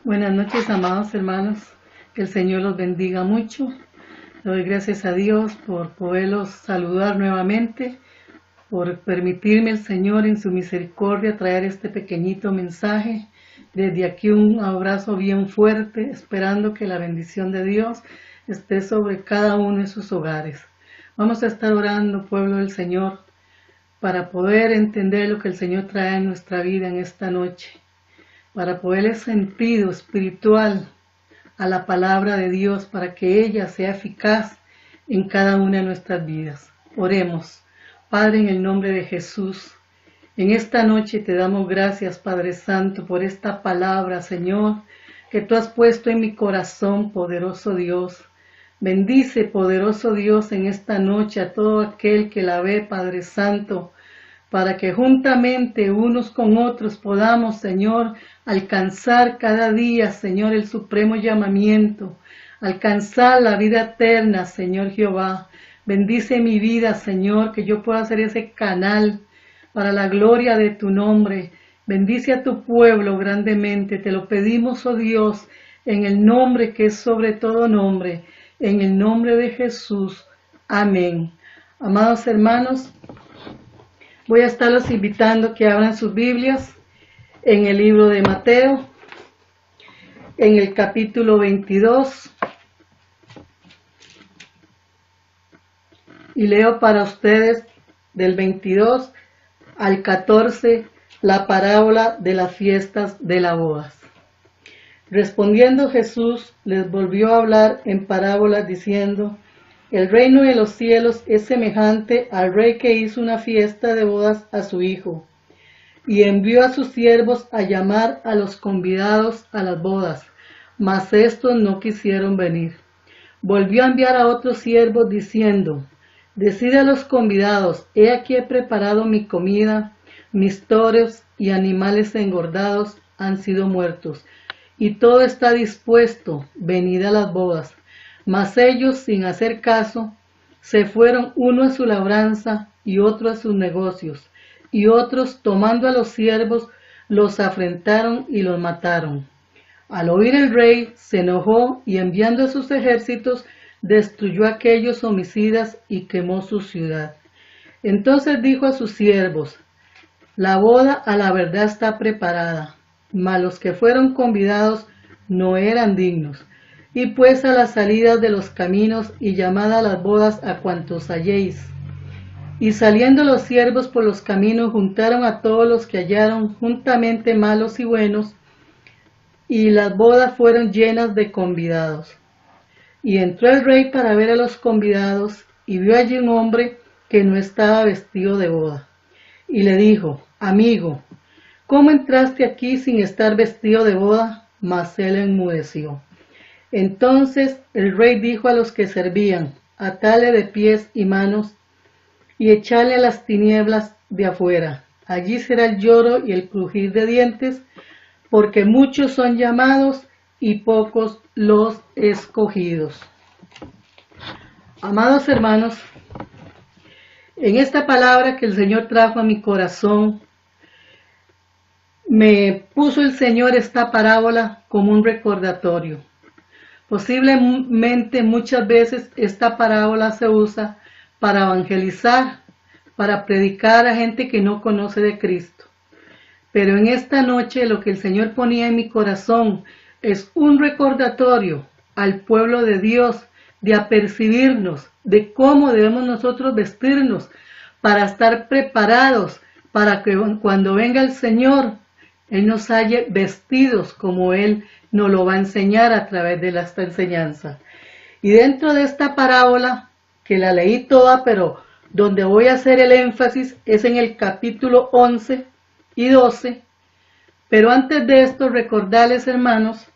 Buenas noches, amados hermanos. Que el Señor los bendiga mucho. Le doy gracias a Dios por poderlos saludar nuevamente, por permitirme el Señor en su misericordia traer este pequeñito mensaje. Desde aquí un abrazo bien fuerte, esperando que la bendición de Dios esté sobre cada uno de sus hogares. Vamos a estar orando, pueblo del Señor, para poder entender lo que el Señor trae en nuestra vida en esta noche, para poderle sentido espiritual a la palabra de Dios, para que ella sea eficaz en cada una de nuestras vidas. Oremos. Padre, en el nombre de Jesús, en esta noche te damos gracias, Padre Santo, por esta palabra, Señor, que tú has puesto en mi corazón, poderoso Dios. Bendice, poderoso Dios, en esta noche a todo aquel que la ve, Padre Santo, para que juntamente unos con otros podamos, Señor, alcanzar cada día, Señor, el supremo llamamiento, alcanzar la vida eterna, Señor Jehová. Bendice mi vida, Señor, que yo pueda ser ese canal para la gloria de tu nombre. Bendice a tu pueblo grandemente, te lo pedimos, oh Dios, en el nombre que es sobre todo nombre, en el nombre de Jesús. Amén. Amados hermanos, voy a estarlos invitando que abran sus Biblias en el libro de Mateo, en el capítulo 22. Y leo para ustedes del 22 al 14 la parábola de las fiestas de las bodas. Respondiendo Jesús les volvió a hablar en parábolas diciendo: el reino de los cielos es semejante al rey que hizo una fiesta de bodas a su hijo, y envió a sus siervos a llamar a los convidados a las bodas, mas estos no quisieron venir. Volvió a enviar a otros siervos diciendo: decid a los convidados, he aquí he preparado mi comida, mis toros y animales engordados han sido muertos, y todo está dispuesto, venid a las bodas. Mas ellos, sin hacer caso, se fueron, uno a su labranza y otro a sus negocios, y otros, tomando a los siervos, los afrentaron y los mataron. Al oír el rey, se enojó y enviando a sus ejércitos, destruyó a aquellos homicidas y quemó su ciudad. Entonces dijo a sus siervos: la boda a la verdad está preparada, mas los que fueron convidados no eran dignos. Y pues a las salidas de los caminos y llamad a las bodas a cuantos halléis. Y saliendo los siervos por los caminos juntaron a todos los que hallaron, juntamente malos y buenos, y las bodas fueron llenas de convidados. Y entró el rey para ver a los convidados, y vio allí un hombre que no estaba vestido de boda. Y le dijo: amigo, ¿cómo entraste aquí sin estar vestido de boda? Mas él enmudeció. Entonces el rey dijo a los que servían: atale de pies y manos y echale a las tinieblas de afuera. Allí será el lloro y el crujir de dientes, porque muchos son llamados y pocos los escogidos. Amados hermanos, en esta palabra que el Señor trajo a mi corazón, me puso el Señor esta parábola como un recordatorio. Posiblemente muchas veces esta parábola se usa para evangelizar, para predicar a gente que no conoce de Cristo. Pero en esta noche lo que el Señor ponía en mi corazón es un recordatorio al pueblo de Dios de apercibirnos de cómo debemos nosotros vestirnos para estar preparados para que cuando venga el Señor, Él nos halle vestidos como Él nos lo va a enseñar a través de esta enseñanza. Y dentro de esta parábola, que la leí toda, pero donde voy a hacer el énfasis es en el capítulo 11 y 12. Pero antes de esto, recordarles, hermanos,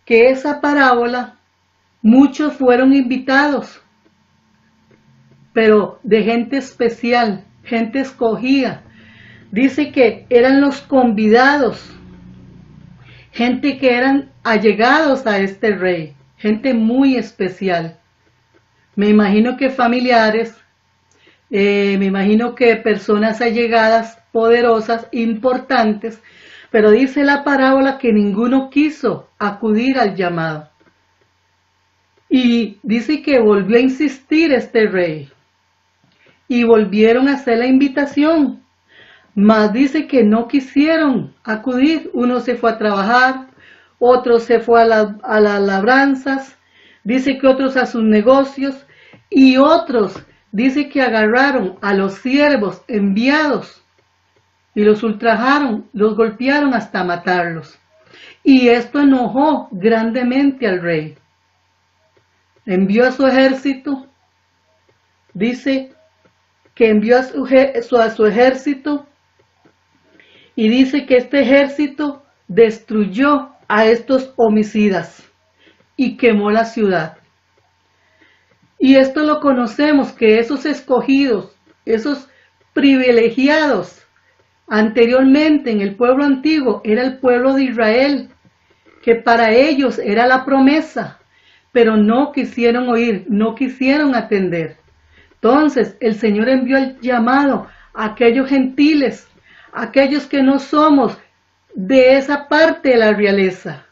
que esa parábola, muchos fueron invitados, pero de gente especial, gente escogida. Dice que eran los convidados, gente que eran allegados a este rey, gente muy especial. Me imagino que familiares, me imagino que personas allegadas, poderosas, importantes, Pero dice la parábola que ninguno quiso acudir al llamado. Y dice que volvió a insistir este rey. Y volvieron a hacer la invitación. Mas dice que no quisieron acudir. Uno se fue a trabajar, otro se fue a las labranzas, dice que otros a sus negocios, y otros dice que agarraron a los siervos enviados y los ultrajaron, los golpearon hasta matarlos. Y esto enojó grandemente al rey. Envió a su ejército, dice que envió a su ejército, y dice que este ejército destruyó a estos homicidas y quemó la ciudad. Y esto lo conocemos, que esos escogidos, esos privilegiados, anteriormente en el pueblo antiguo era el pueblo de Israel, que para ellos era la promesa, pero no quisieron oír, no quisieron atender. Entonces el Señor envió el llamado a aquellos gentiles, a aquellos que no somos de esa parte de la realeza.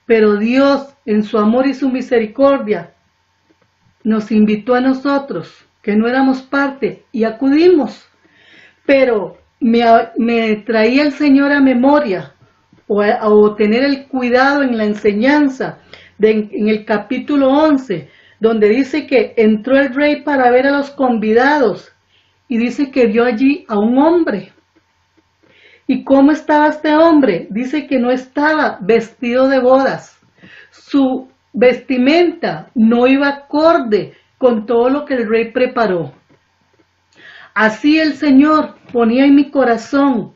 Pero Dios, en su amor y su misericordia, nos invitó a nosotros, que no éramos parte, y acudimos. Pero me traía el Señor a memoria, o tener el cuidado en la enseñanza, en el capítulo 11, donde dice que entró el rey para ver a los convidados, y dice que vio allí a un hombre. ¿Y cómo estaba este hombre? Dice que no estaba vestido de bodas. Su vestimenta no iba acorde con todo lo que el rey preparó. Así el Señor ponía en mi corazón,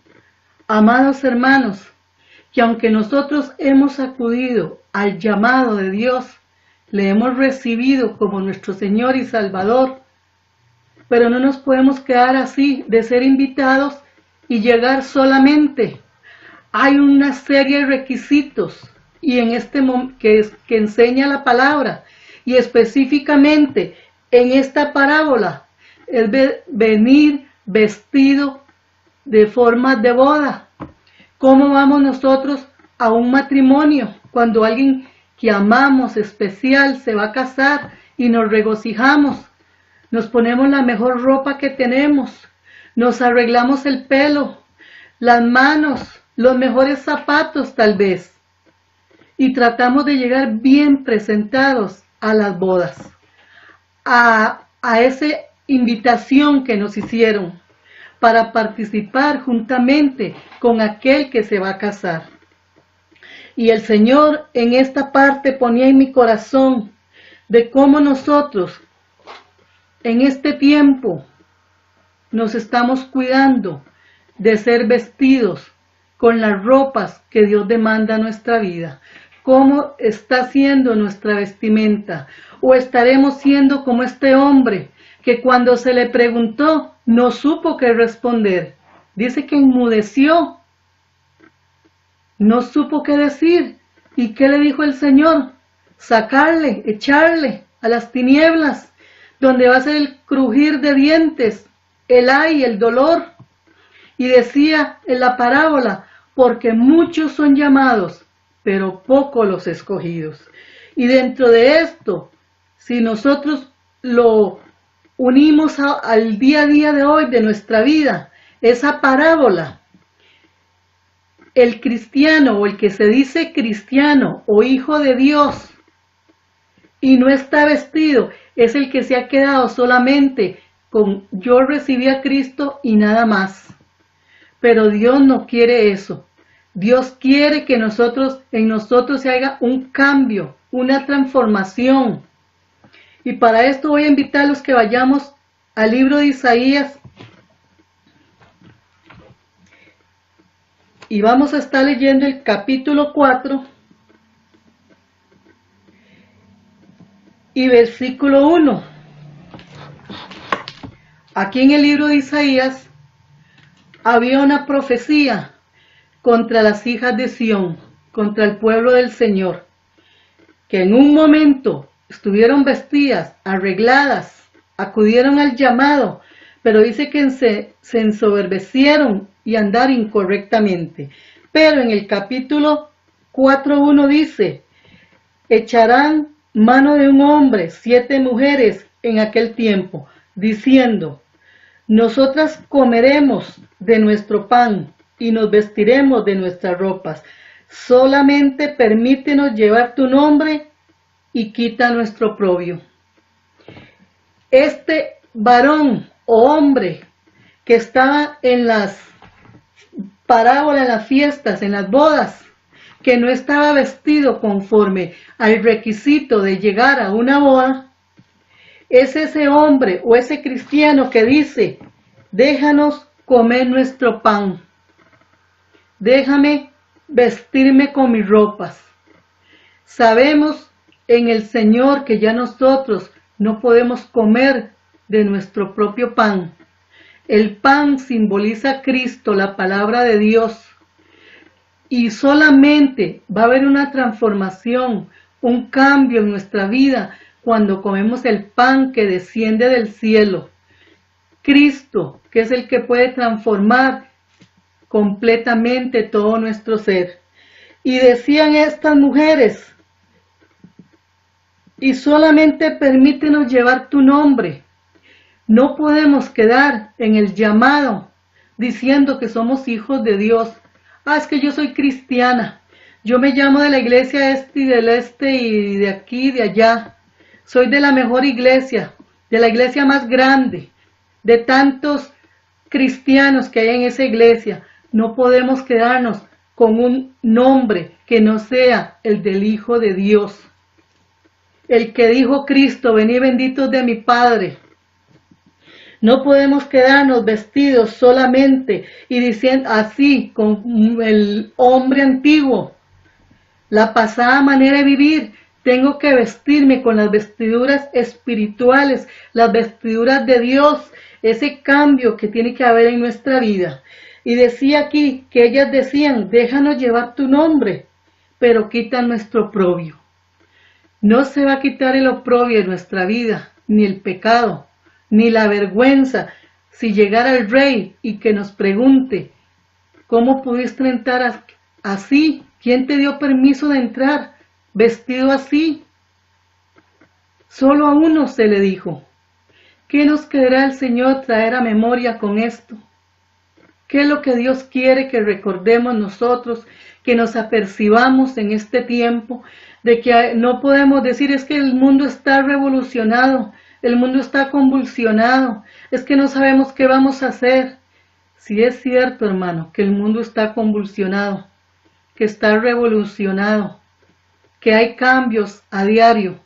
amados hermanos, que aunque nosotros hemos acudido al llamado de Dios, le hemos recibido como nuestro Señor y Salvador, pero no nos podemos quedar así de ser invitados y llegar solamente. Hay una serie de requisitos y en este que enseña la palabra, y específicamente en esta parábola es venir vestido de forma de boda. ¿Cómo vamos nosotros a un matrimonio cuando alguien que amamos especial se va a casar y nos regocijamos? Nos ponemos la mejor ropa que tenemos, nos arreglamos el pelo, las manos, los mejores zapatos tal vez, y tratamos de llegar bien presentados a las bodas, a esa invitación que nos hicieron para participar juntamente con aquel que se va a casar. Y el Señor en esta parte ponía en mi corazón de cómo nosotros en este tiempo nos estamos cuidando de ser vestidos con las ropas que Dios demanda a nuestra vida. ¿Cómo está siendo nuestra vestimenta? ¿O estaremos siendo como este hombre que cuando se le preguntó no supo qué responder? Dice que enmudeció, no supo qué decir. ¿Y qué le dijo el Señor? Sacarle, echarle a las tinieblas, donde va a ser el crujir de dientes, el ay, el dolor. Y decía en la parábola, porque muchos son llamados, pero pocos los escogidos. Y dentro de esto, si nosotros lo unimos al día a día de hoy de nuestra vida, esa parábola, el cristiano o el que se dice cristiano o hijo de Dios y no está vestido, es el que se ha quedado solamente con yo recibí a Cristo y nada más. Pero Dios no quiere eso. Dios quiere que en nosotros se haga un cambio, una transformación. Y para esto voy a invitar a los que vayamos al libro de Isaías. Y vamos a estar leyendo el capítulo 4 y versículo 1. Aquí en el libro de Isaías había una profecía contra las hijas de Sión, contra el pueblo del Señor, que en un momento estuvieron vestidas, arregladas, acudieron al llamado, pero dice que se ensoberbecieron y andaron incorrectamente. Pero en el capítulo 4:1 dice, echarán mano de un hombre 7 mujeres en aquel tiempo, diciendo, nosotras comeremos de nuestro pan y nos vestiremos de nuestras ropas. Solamente permítenos llevar tu nombre y quita nuestro oprobio. Este varón o hombre que estaba en las parábolas, en las fiestas, en las bodas, que no estaba vestido conforme al requisito de llegar a una boda, es ese hombre o ese cristiano que dice, déjanos comer nuestro pan, déjame vestirme con mis ropas. Sabemos en el Señor que ya nosotros no podemos comer de nuestro propio pan. El pan simboliza a Cristo, la palabra de Dios. Y solamente va a haber una transformación, un cambio en nuestra vida cuando comemos el pan que desciende del cielo. Cristo, que es el que puede transformar completamente todo nuestro ser. Y decían estas mujeres, y solamente permítenos llevar tu nombre. No podemos quedar en el llamado diciendo que somos hijos de Dios. Es que yo soy cristiana, yo me llamo de la iglesia este y del este y de aquí y de allá. Soy de la mejor iglesia, de la iglesia más grande, de tantos cristianos que hay en esa iglesia. No podemos quedarnos con un nombre que no sea el del Hijo de Dios. El que dijo Cristo, venid benditos de mi Padre. No podemos quedarnos vestidos solamente y diciendo así con el hombre antiguo, la pasada manera de vivir. Tengo que vestirme con las vestiduras espirituales, las vestiduras de Dios, ese cambio que tiene que haber en nuestra vida. Y decía aquí que ellas decían, déjanos llevar tu nombre, pero quita nuestro oprobio. No se va a quitar el oprobio de nuestra vida, ni el pecado, ni la vergüenza, si llegara el rey y que nos pregunte, ¿cómo pudiste entrar así? ¿Quién te dio permiso de entrar vestido así? Solo a uno se le dijo. ¿Qué nos querrá el Señor traer a memoria con esto? ¿Qué es lo que Dios quiere que recordemos nosotros, que nos apercibamos en este tiempo? De que no podemos decir, es que el mundo está revolucionado, el mundo está convulsionado, es que no sabemos qué vamos a hacer. Si es cierto, hermano, que el mundo está convulsionado, que está revolucionado, que hay cambios a diario,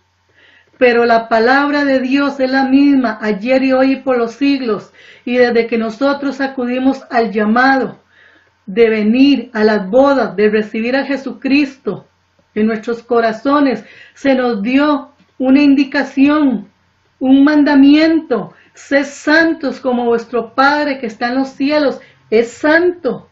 pero la palabra de Dios es la misma ayer y hoy y por los siglos, y desde que nosotros acudimos al llamado de venir a las bodas, de recibir a Jesucristo en nuestros corazones, se nos dio una indicación, un mandamiento: sed santos como vuestro Padre que está en los cielos es santo.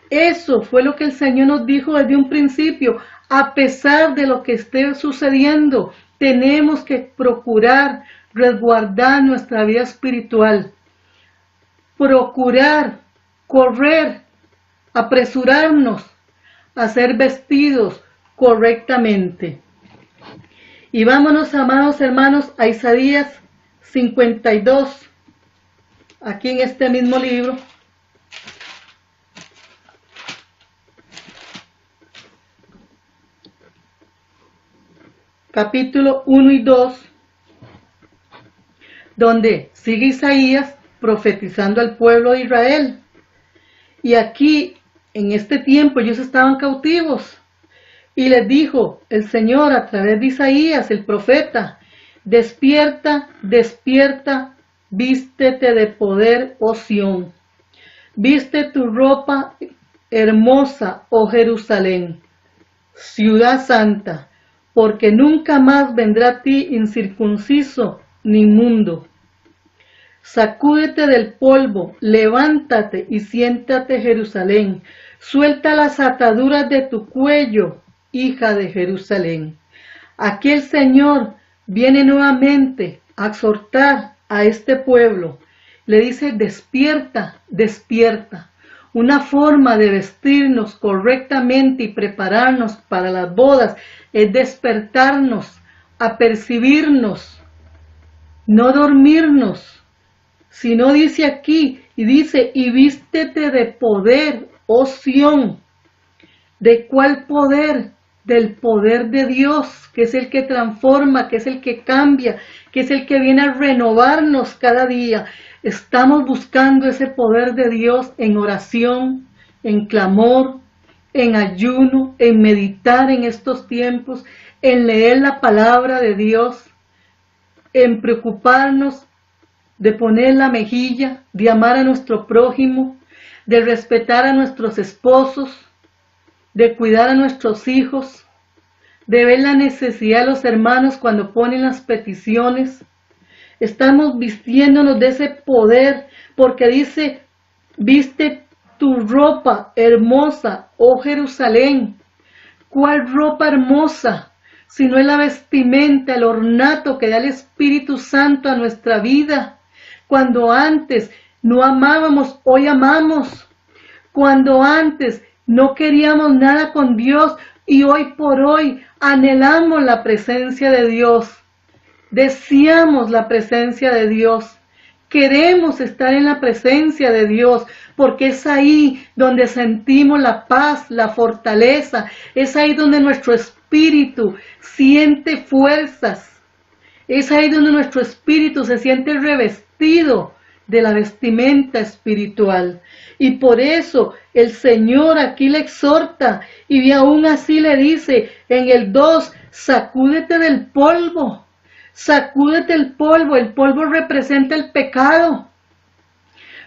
Eso fue lo que el Señor nos dijo desde un principio. A pesar de lo que esté sucediendo, tenemos que procurar resguardar nuestra vida espiritual, procurar, correr, apresurarnos a ser vestidos correctamente. Y vámonos, amados hermanos, a Isaías 52, aquí en este mismo libro. Capítulo 1 y 2, donde sigue Isaías profetizando al pueblo de Israel. Y aquí, en este tiempo, ellos estaban cautivos. Y les dijo el Señor a través de Isaías, el profeta: despierta, despierta, vístete de poder, oh Sión. Viste tu ropa hermosa, oh Jerusalén, ciudad santa, porque nunca más vendrá a ti incircunciso ni inmundo. Sacúdete del polvo, levántate y siéntate, Jerusalén. Suelta las ataduras de tu cuello, hija de Jerusalén. Aquí el Señor viene nuevamente a exhortar a este pueblo. Le dice: despierta, despierta. Una forma de vestirnos correctamente y prepararnos para las bodas es despertarnos, apercibirnos, no dormirnos, sino dice aquí, y dice, y vístete de poder, oh Sión. ¿De cuál poder? Del poder de Dios, que es el que transforma, que es el que cambia, que es el que viene a renovarnos cada día. Estamos buscando ese poder de Dios en oración, en clamor, en ayuno, en meditar en estos tiempos, en leer la palabra de Dios, en preocuparnos de poner la mejilla, de amar a nuestro prójimo, de respetar a nuestros esposos, de cuidar a nuestros hijos, de ver la necesidad de los hermanos cuando ponen las peticiones. Estamos vistiéndonos de ese poder, porque dice, viste tu ropa hermosa, oh Jerusalén. ¿Cuál ropa hermosa? Si no es la vestimenta, el ornato que da el Espíritu Santo a nuestra vida. Cuando antes no amábamos, hoy amamos. Cuando antes no queríamos nada con Dios y hoy por hoy anhelamos la presencia de Dios. Deseamos la presencia de Dios. Queremos estar en la presencia de Dios porque es ahí donde sentimos la paz, la fortaleza. Es ahí donde nuestro espíritu siente fuerzas. Es ahí donde nuestro espíritu se siente revestido de la vestimenta espiritual. Y por eso el Señor aquí le exhorta y aún así le dice en el 2, sacúdete del polvo. Sacúdete el polvo representa el pecado,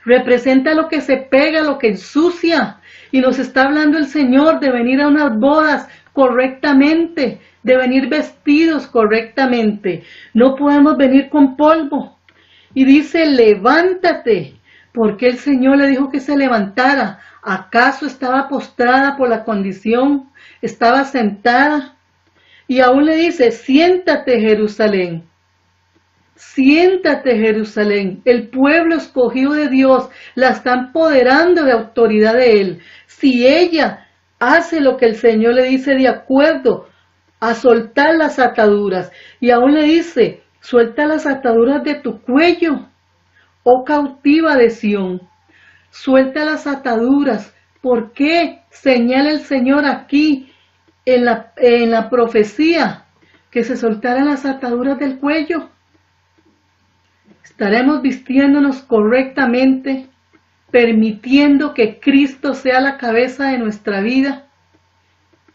representa lo que se pega, lo que ensucia, y nos está hablando el Señor de venir a unas bodas correctamente, de venir vestidos correctamente. No podemos venir con polvo. Y dice, levántate, porque el Señor le dijo que se levantara. ¿Acaso estaba postrada por la condición? ¿Estaba sentada? Y aún le dice, siéntate Jerusalén, siéntate Jerusalén. El pueblo escogido de Dios la está empoderando de autoridad de Él. Si ella hace lo que el Señor le dice de acuerdo a soltar las ataduras, y aún le dice, suelta las ataduras de tu cuello, oh cautiva de Sión, suelta las ataduras. ¿Por qué? Señala el Señor aquí en la profecía, que se soltaran las ataduras del cuello. Estaremos vistiéndonos correctamente, permitiendo que Cristo sea la cabeza de nuestra vida.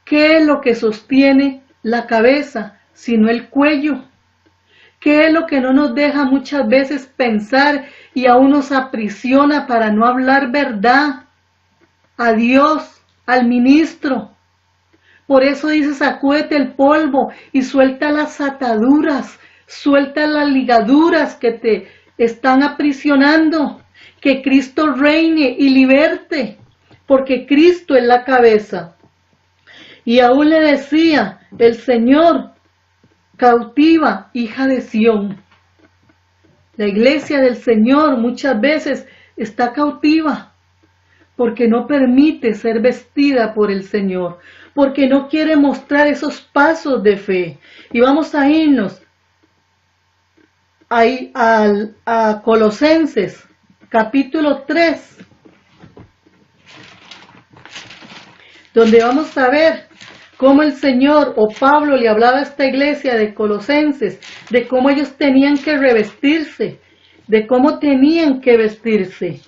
¿Qué es lo que sostiene la cabeza, sino el cuello? ¿Qué es lo que no nos deja muchas veces pensar y aún nos aprisiona para no hablar verdad a Dios, al ministro? Por eso dice, sacúdete el polvo y suelta las ataduras, suelta las ligaduras que te están aprisionando. Que Cristo reine y liberte, porque Cristo es la cabeza. Y aún le decía el Señor, cautiva, hija de Sión. La iglesia del Señor muchas veces está cautiva, porque no permite ser vestida por el Señor, porque no quiere mostrar esos pasos de fe. Y vamos a irnos ahí a Colosenses, capítulo 3, donde vamos a ver cómo el Señor o Pablo le hablaba a esta iglesia de Colosenses, de cómo ellos tenían que revestirse, de cómo tenían que vestirse.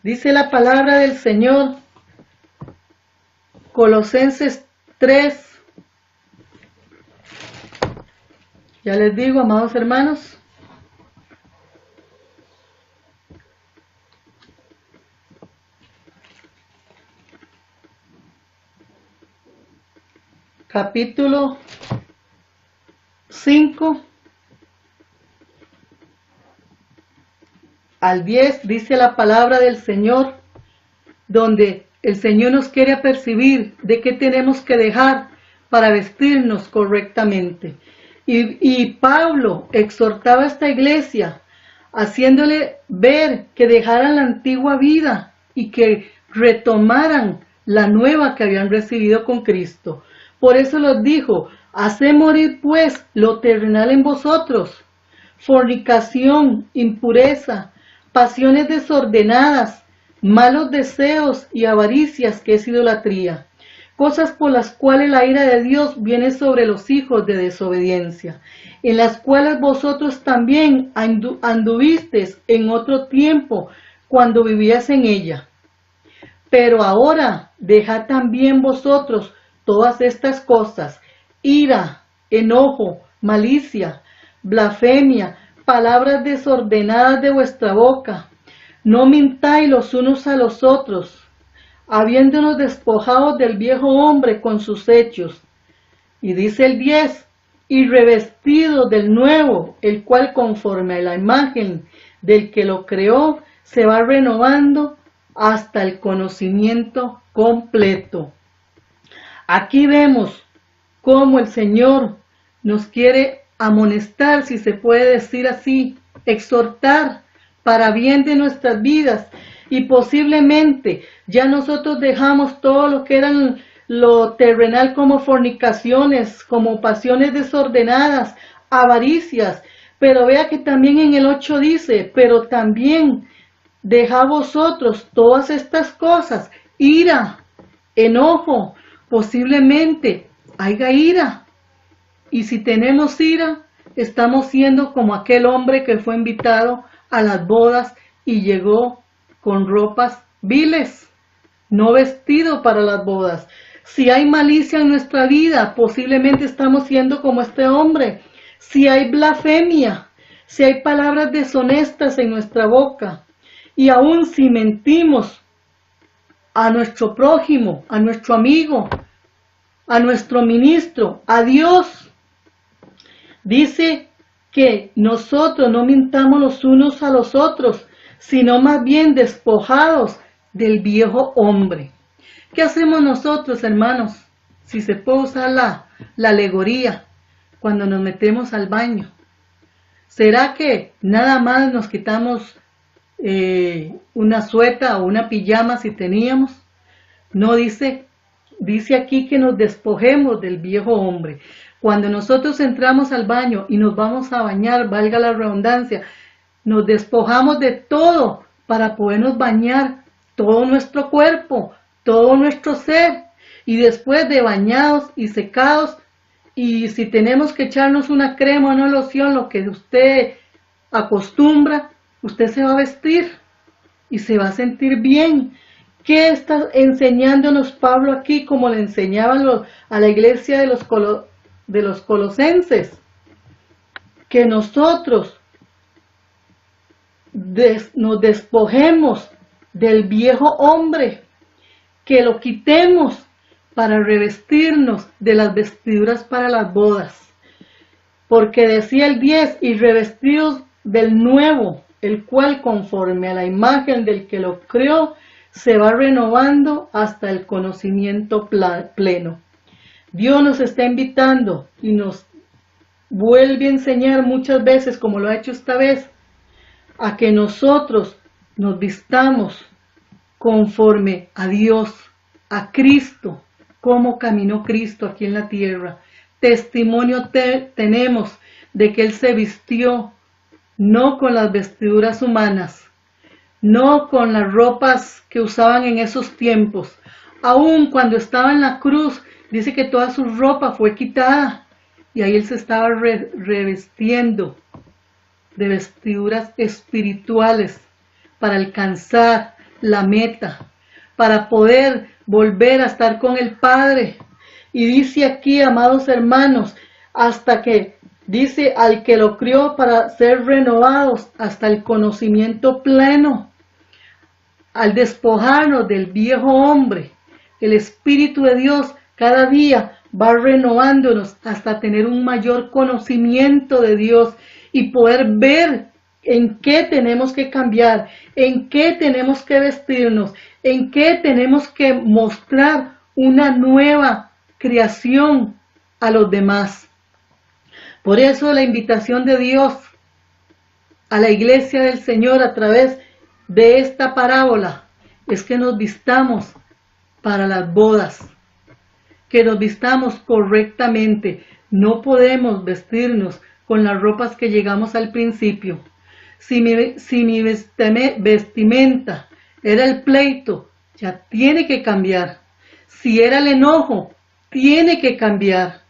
Dice la palabra del Señor, Colosenses 3. Ya les digo, amados hermanos. Capítulo 5 al 10 dice la palabra del Señor, donde el Señor nos quiere apercibir de qué tenemos que dejar para vestirnos correctamente. Y Pablo exhortaba a esta iglesia haciéndole ver que dejaran la antigua vida y que retomaran la nueva que habían recibido con Cristo. Por eso los dijo: haced morir pues lo terrenal en vosotros: fornicación, impureza, pasiones desordenadas, malos deseos y avaricias, que es idolatría, cosas por las cuales la ira de Dios viene sobre los hijos de desobediencia, en las cuales vosotros también anduvisteis en otro tiempo cuando vivías en ella. Pero ahora dejad también vosotros todas estas cosas: ira, enojo, malicia, blasfemia, palabras desordenadas de vuestra boca. No mintáis los unos a los otros, habiéndonos despojado del viejo hombre con sus hechos. Y dice el 10, y revestido del nuevo, el cual conforme a la imagen del que lo creó, se va renovando hasta el conocimiento completo. Aquí vemos cómo el Señor nos quiere amonestar, si se puede decir así, exhortar para bien de nuestras vidas. Y posiblemente ya nosotros dejamos todo lo que eran lo terrenal, como fornicaciones, como pasiones desordenadas, avaricias. Pero vea que también en el 8 dice: pero también dejad vosotros todas estas cosas: ira, enojo. Posiblemente haya ira. Y si tenemos ira, estamos siendo como aquel hombre que fue invitado a las bodas y llegó con ropas viles, no vestido para las bodas. Si hay malicia en nuestra vida, posiblemente estamos siendo como este hombre. Si hay blasfemia, si hay palabras deshonestas en nuestra boca, y aún si mentimos a nuestro prójimo, a nuestro amigo, a nuestro ministro, a Dios, dice que nosotros no mintamos los unos a los otros, sino más bien despojados del viejo hombre. ¿Qué hacemos nosotros, hermanos? Si se puede usar la alegoría, cuando nos metemos al baño. ¿Será que nada más nos quitamos una sueta o una pijama si teníamos? No, dice aquí que nos despojemos del viejo hombre. Cuando nosotros entramos al baño y nos vamos a bañar, valga la redundancia, nos despojamos de todo para podernos bañar todo nuestro cuerpo, todo nuestro ser. Y después de bañados y secados, y si tenemos que echarnos una crema o una loción, lo que usted acostumbra, usted se va a vestir y se va a sentir bien. ¿Qué está enseñándonos Pablo aquí, como le enseñaban a la iglesia de los colosenses? Que nosotros nos despojemos del viejo hombre, que lo quitemos para revestirnos de las vestiduras para las bodas. Porque decía el 10, y revestidos del nuevo, el cual conforme a la imagen del que lo creó, se va renovando hasta el conocimiento pleno. Dios nos está invitando y nos vuelve a enseñar muchas veces, como lo ha hecho esta vez, a que nosotros nos vistamos conforme a Dios, a Cristo, cómo caminó Cristo aquí en la tierra. Testimonio tenemos de que Él se vistió no con las vestiduras humanas, no con las ropas que usaban en esos tiempos. Aún cuando estaba en la cruz, dice que toda su ropa fue quitada y ahí Él se estaba revestiendo de vestiduras espirituales para alcanzar la meta, para poder volver a estar con el Padre. Y dice aquí, amados hermanos, hasta que dice al que lo crió, para ser renovados hasta el conocimiento pleno. Al despojarnos del viejo hombre, el Espíritu de Dios cada día va renovándonos hasta tener un mayor conocimiento de Dios y poder ver en qué tenemos que cambiar, en qué tenemos que vestirnos, en qué tenemos que mostrar una nueva creación a los demás. Por eso la invitación de Dios a la iglesia del Señor a través de esta parábola es que nos vistamos para las bodas, que nos vistamos correctamente. No podemos vestirnos con las ropas que llegamos al principio. Si mi vestimenta era el pleito, ya tiene que cambiar. Si era el enojo, tiene que cambiar.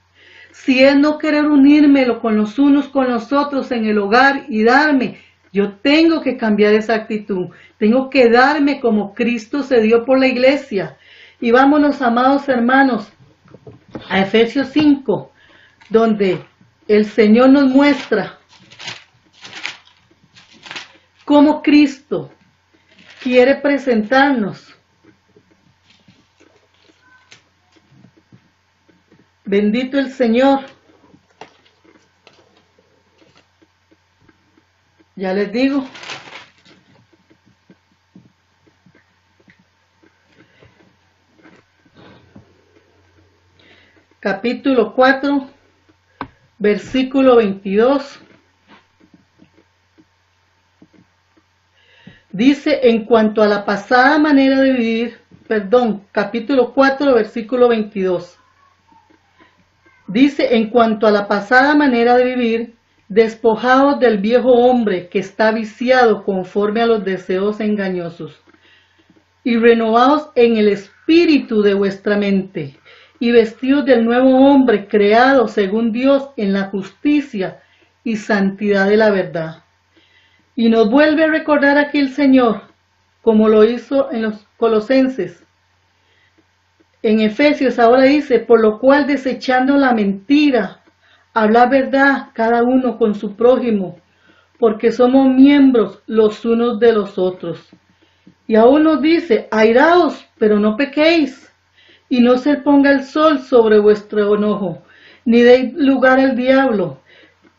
Si es no querer unírmelo con los unos con los otros en el hogar y darme, yo tengo que cambiar esa actitud. Tengo que darme como Cristo se dio por la iglesia. Y vámonos, amados hermanos, a Efesios 5, donde el Señor nos muestra cómo Cristo quiere presentarnos. Bendito el Señor. Ya les digo. Capítulo 4, versículo 22. Dice, en cuanto a la pasada manera de vivir, capítulo 4, versículo 22. Dice, en cuanto a la pasada manera de vivir, despojados del viejo hombre que está viciado conforme a los deseos engañosos, y renovados en el espíritu de vuestra mente, y vestidos del nuevo hombre creado según Dios en la justicia y santidad de la verdad. Y nos vuelve a recordar aquí el Señor, como lo hizo en los Colosenses. En Efesios ahora dice, por lo cual desechando la mentira, habla verdad cada uno con su prójimo, porque somos miembros los unos de los otros. Y aún nos dice, airaos, pero no pequéis, y no se ponga el sol sobre vuestro enojo, ni deis lugar al diablo.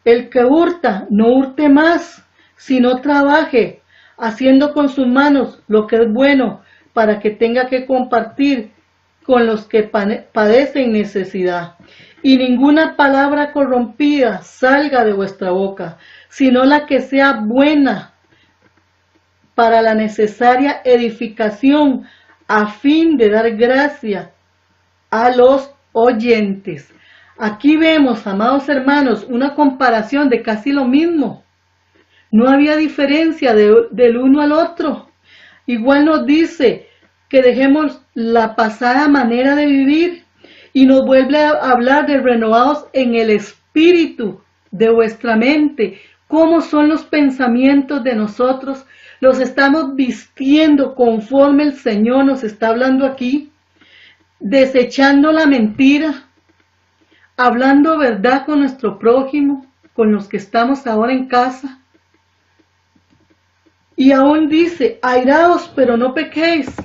El que hurta, no hurte más, sino trabaje, haciendo con sus manos lo que es bueno, para que tenga que compartir con los que padecen necesidad. Y ninguna palabra corrompida salga de vuestra boca, sino la que sea buena para la necesaria edificación, a fin de dar gracia a los oyentes. Aquí vemos, amados hermanos, una comparación de casi lo mismo. No había diferencia del uno al otro. Igual nos dice que dejemos la pasada manera de vivir y nos vuelve a hablar de renovados en el espíritu de vuestra mente. ¿Cómo son los pensamientos de nosotros? Los estamos vistiendo conforme el Señor nos está hablando aquí, desechando la mentira, hablando verdad con nuestro prójimo, con los que estamos ahora en casa. Y aún dice, airaos, pero no pequéis.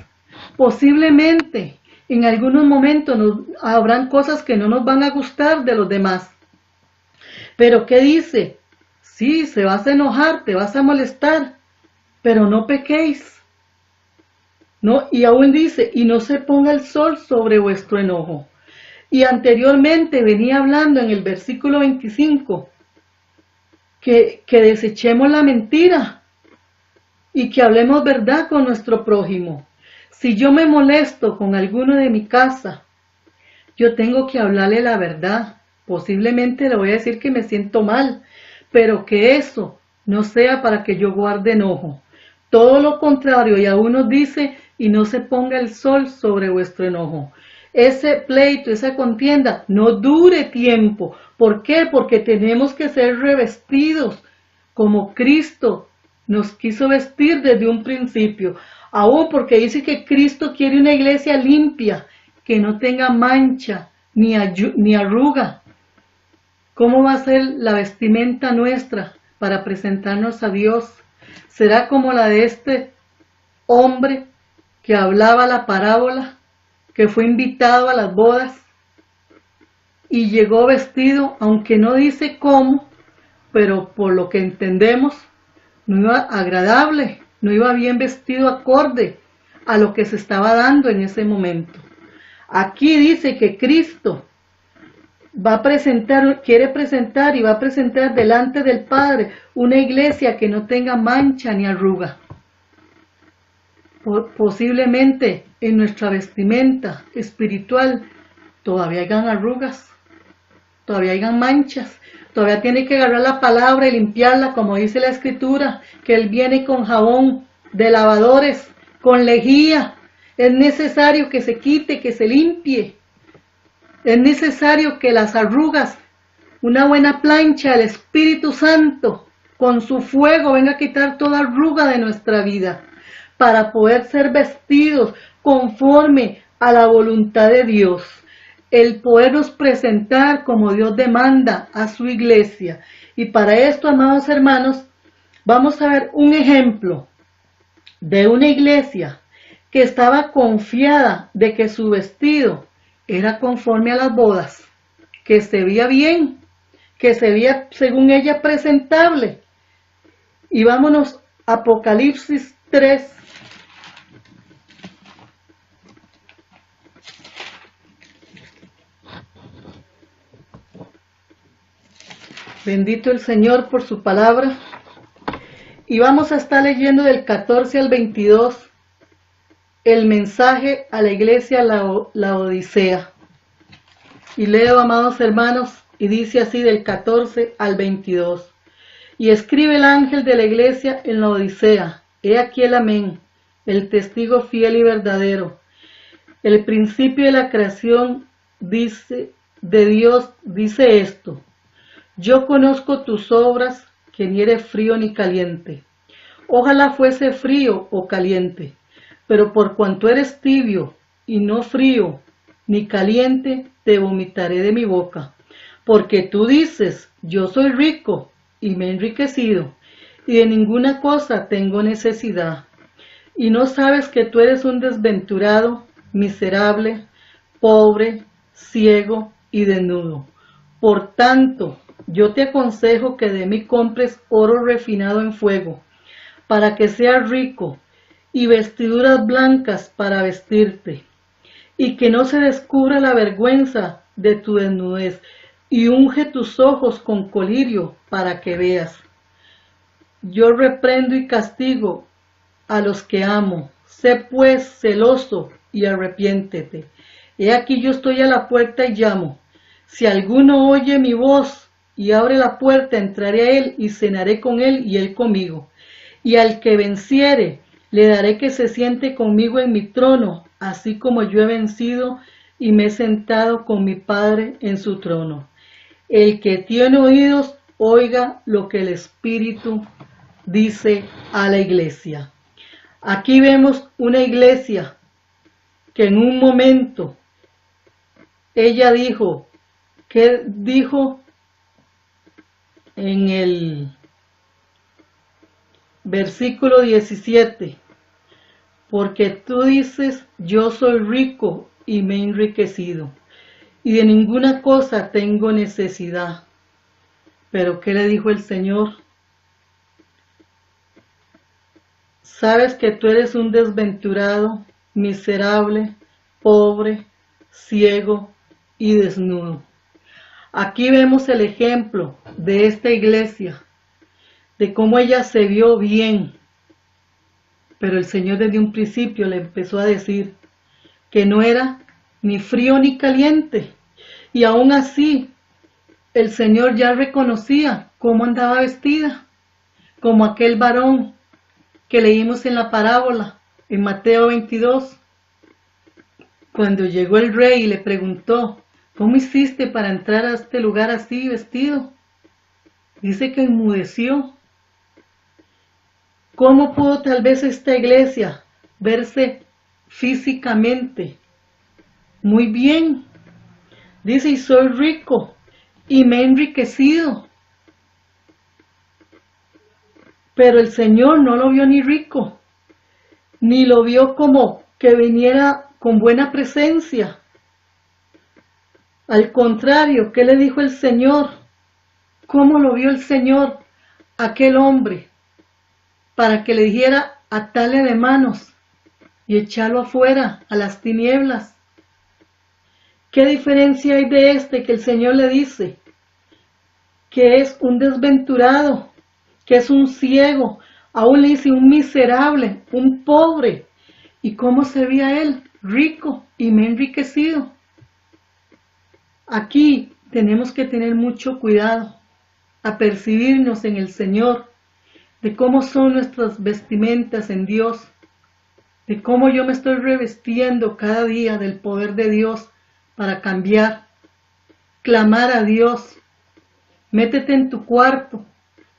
Posiblemente en algunos momentos habrán cosas que no nos van a gustar de los demás. Pero ¿qué dice? Sí, se vas a enojar, te vas a molestar, pero no pequéis. ¿No? Y aún dice, y no se ponga el sol sobre vuestro enojo. Y anteriormente venía hablando en el versículo 25 que desechemos la mentira y que hablemos verdad con nuestro prójimo. Si yo me molesto con alguno de mi casa, yo tengo que hablarle la verdad. Posiblemente le voy a decir que me siento mal, pero que eso no sea para que yo guarde enojo. Todo lo contrario, y aún nos dice, y no se ponga el sol sobre vuestro enojo. Ese pleito, esa contienda, no dure tiempo. ¿Por qué? Porque tenemos que ser revestidos como Cristo nos quiso vestir desde un principio. Aún porque dice que Cristo quiere una iglesia limpia, que no tenga mancha ni arruga. ¿Cómo va a ser la vestimenta nuestra para presentarnos a Dios? ¿Será como la de este hombre que hablaba la parábola, que fue invitado a las bodas y llegó vestido, aunque no dice cómo, pero por lo que entendemos, no iba agradable, no iba bien vestido acorde a lo que se estaba dando en ese momento? Aquí dice que Cristo quiere presentar y va a presentar delante del Padre una iglesia que no tenga mancha ni arruga. Posiblemente en nuestra vestimenta espiritual todavía hayan arrugas, todavía hayan manchas, todavía tiene que agarrar la palabra y limpiarla, como dice la Escritura, que Él viene con jabón de lavadores, con lejía. Es necesario que se quite, que se limpie. Es necesario que las arrugas, una buena plancha, el Espíritu Santo, con su fuego venga a quitar toda arruga de nuestra vida, para poder ser vestidos conforme a la voluntad de Dios. El podernos presentar como Dios demanda a su iglesia. Y para esto, amados hermanos, vamos a ver un ejemplo de una iglesia que estaba confiada de que su vestido era conforme a las bodas, que se veía bien, que se veía según ella presentable. Y vámonos a Apocalipsis 3. Bendito el Señor por su palabra. Y vamos a estar leyendo del 14 al 22 el mensaje a la iglesia Laodicea. Y leo, amados hermanos, y dice así del 14 al 22. Y escribe el ángel de la iglesia en Laodicea: he aquí el amén, el testigo fiel y verdadero, el principio de la creación de Dios dice esto: yo conozco tus obras, que ni eres frío ni caliente. Ojalá fuese frío o caliente, pero por cuanto eres tibio y no frío ni caliente, te vomitaré de mi boca. Porque tú dices: yo soy rico y me he enriquecido, y de ninguna cosa tengo necesidad. Y no sabes que tú eres un desventurado, miserable, pobre, ciego y desnudo. Por tanto, yo te aconsejo que de mí compres oro refinado en fuego, para que seas rico, y vestiduras blancas para vestirte, y que no se descubra la vergüenza de tu desnudez, y unge tus ojos con colirio para que veas. Yo reprendo y castigo a los que amo. Sé pues celoso y arrepiéntete. He aquí yo estoy a la puerta y llamo. Si alguno oye mi voz y abre la puerta, entraré a él y cenaré con él y él conmigo. Y al que venciere, le daré que se siente conmigo en mi trono, así como yo he vencido y me he sentado con mi Padre en su trono. El que tiene oídos, oiga lo que el Espíritu dice a la iglesia. Aquí vemos una iglesia que en un momento ella dijo, ¿qué dijo en el versículo 17? Porque tú dices: yo soy rico y me he enriquecido, y de ninguna cosa tengo necesidad. Pero ¿qué le dijo el Señor? Sabes que tú eres un desventurado, miserable, pobre, ciego y desnudo. Aquí vemos el ejemplo de esta iglesia, de cómo ella se vio bien, pero el Señor desde un principio le empezó a decir que no era ni frío ni caliente, y aún así el Señor ya reconocía cómo andaba vestida, como aquel varón que leímos en la parábola, en Mateo 22, cuando llegó el rey y le preguntó: ¿cómo hiciste para entrar a este lugar así vestido? Dice que enmudeció. ¿Cómo pudo tal vez esta iglesia verse físicamente muy bien? Dice: y soy rico y me he enriquecido. Pero el Señor no lo vio ni rico, ni lo vio como que viniera con buena presencia. Al contrario, ¿qué le dijo el Señor? ¿Cómo lo vio el Señor aquel hombre? Para que le dijera: atale de manos y echarlo afuera a las tinieblas. ¿Qué diferencia hay de este que el Señor le dice que es un desventurado, que es un ciego, aún le dice un miserable, un pobre? ¿Y cómo se veía él? Rico y me enriquecido. Aquí tenemos que tener mucho cuidado a percibirnos en el Señor, de cómo son nuestras vestimentas en Dios, de cómo yo me estoy revestiendo cada día del poder de Dios para cambiar, clamar a Dios. Métete en tu cuarto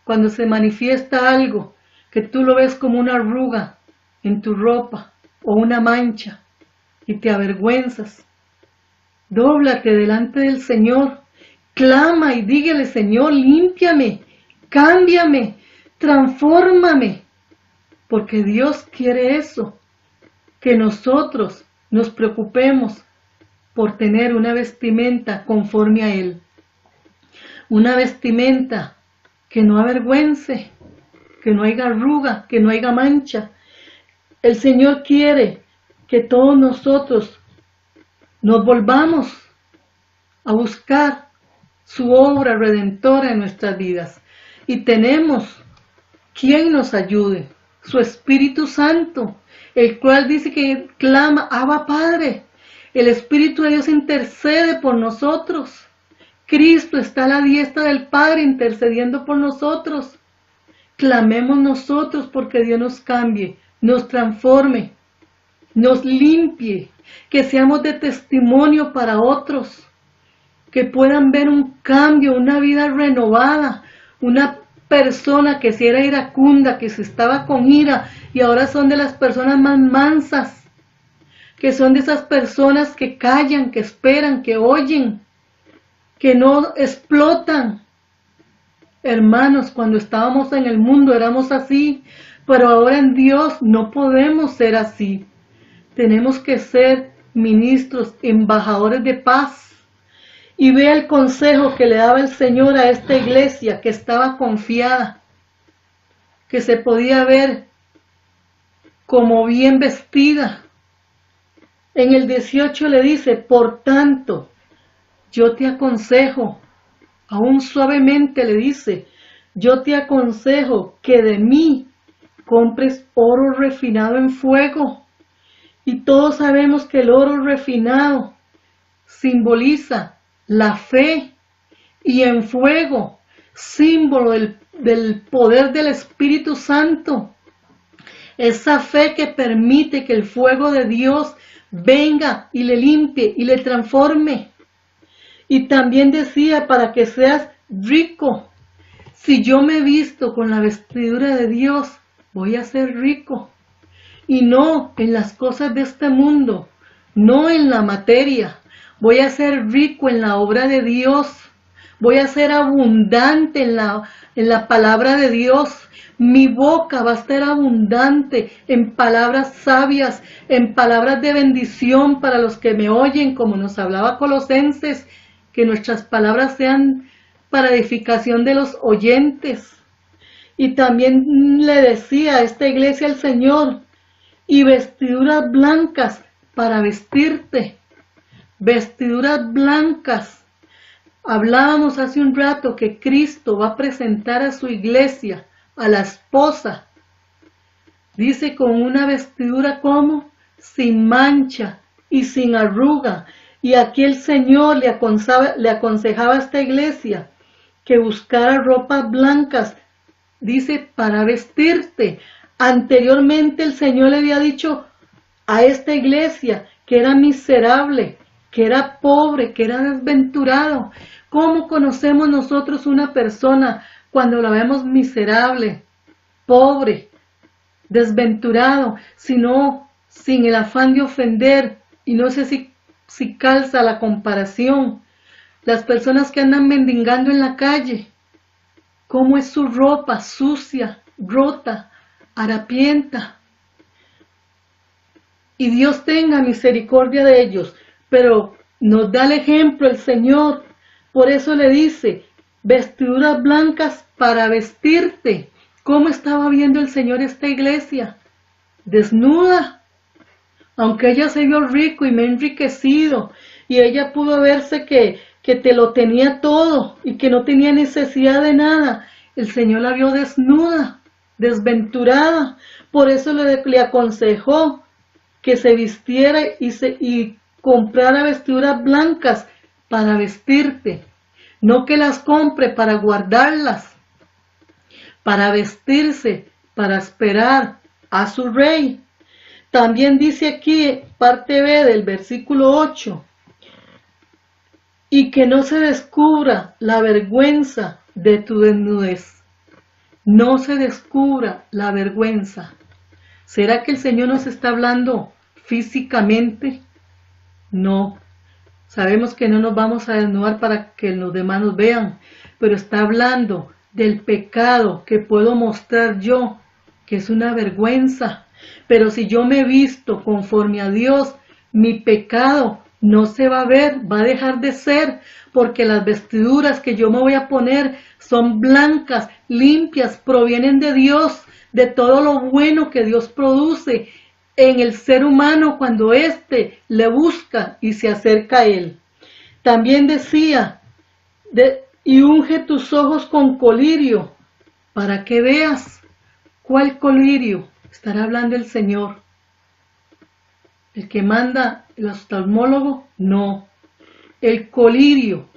cuando se manifiesta algo que tú lo ves como una arruga en tu ropa o una mancha y te avergüenzas. Dóblate delante del Señor, clama y dígale: Señor, límpiame, cámbiame, transfórmame, porque Dios quiere eso, que nosotros nos preocupemos por tener una vestimenta conforme a Él, una vestimenta que no avergüence, que no haya arruga, que no haya mancha. El Señor quiere que todos nosotros nos volvamos a buscar su obra redentora en nuestras vidas. Y tenemos quien nos ayude, su Espíritu Santo, el cual dice que clama: Abba Padre. El Espíritu de Dios intercede por nosotros. Cristo está a la diestra del Padre intercediendo por nosotros. Clamemos nosotros porque Dios nos cambie, nos transforme, nos limpie, que seamos de testimonio para otros, que puedan ver un cambio, una vida renovada, una persona que si era iracunda, que se estaba con ira y ahora son de las personas más mansas, que son de esas personas que callan, que esperan, que oyen, que no explotan. Hermanos, cuando estábamos en el mundo éramos así, pero ahora en Dios no podemos ser así. Tenemos que ser ministros, embajadores de paz. Y vea el consejo que le daba el Señor a esta iglesia que estaba confiada, que se podía ver como bien vestida. En el 18 le dice: por tanto, yo te aconsejo, aún suavemente le dice, yo te aconsejo que de mí compres oro refinado en fuego. Y todos sabemos que el oro refinado simboliza la fe, y en fuego, símbolo del poder del Espíritu Santo. Esa fe que permite que el fuego de Dios venga y le limpie y le transforme. Y también decía: para que seas rico. Si yo me visto con la vestidura de Dios, voy a ser rico. Y no en las cosas de este mundo, no en la materia. Voy a ser rico en la obra de Dios. Voy a ser abundante en la palabra de Dios. Mi boca va a estar abundante en palabras sabias, en palabras de bendición para los que me oyen, como nos hablaba Colosenses, que nuestras palabras sean para edificación de los oyentes. Y también le decía a esta iglesia el Señor: y vestiduras blancas para vestirte. Vestiduras blancas. Hablábamos hace un rato que Cristo va a presentar a su iglesia, a la esposa. Dice: con una vestidura como sin mancha y sin arruga. Y aquí el Señor le aconsejaba a esta iglesia que buscara ropas blancas. Dice: para vestirte. Anteriormente el Señor le había dicho a esta iglesia que era miserable, que era pobre, que era desventurado. ¿Cómo conocemos nosotros una persona cuando la vemos miserable, pobre, desventurado, sino sin el afán de ofender? Y no sé si calza la comparación. Las personas que andan mendigando en la calle, ¿cómo es su ropa? Sucia, rota, harapienta. Y Dios tenga misericordia de ellos, pero nos da el ejemplo el Señor. Por eso le dice: vestiduras blancas para vestirte. ¿Cómo estaba viendo el Señor esta iglesia? Desnuda. Aunque ella se vio rico y me ha enriquecido, y ella pudo verse que te lo tenía todo y que no tenía necesidad de nada. El Señor la vio desnuda, desventurada. Por eso le aconsejó que se vistiera y comprara vestiduras blancas para vestirte. No que las compre para guardarlas, para vestirse, para esperar a su rey. También dice aquí, parte B del versículo 8, y que no se descubra la vergüenza de tu desnudez. No se descubra la vergüenza. ¿Será que el Señor nos está hablando físicamente? No. Sabemos que no nos vamos a desnudar para que los demás nos vean, pero está hablando del pecado que puedo mostrar yo, que es una vergüenza. Pero si yo me visto conforme a Dios, mi pecado no se va a ver, va a dejar de ser, porque las vestiduras que yo me voy a poner son blancas, limpias, provienen de Dios, de todo lo bueno que Dios produce en el ser humano cuando éste le busca y se acerca a él. También decía, y unge tus ojos con colirio, para que veas. ¿Cuál colirio? ¿Estará hablando el Señor? ¿El que manda el oftalmólogo? No. El colirio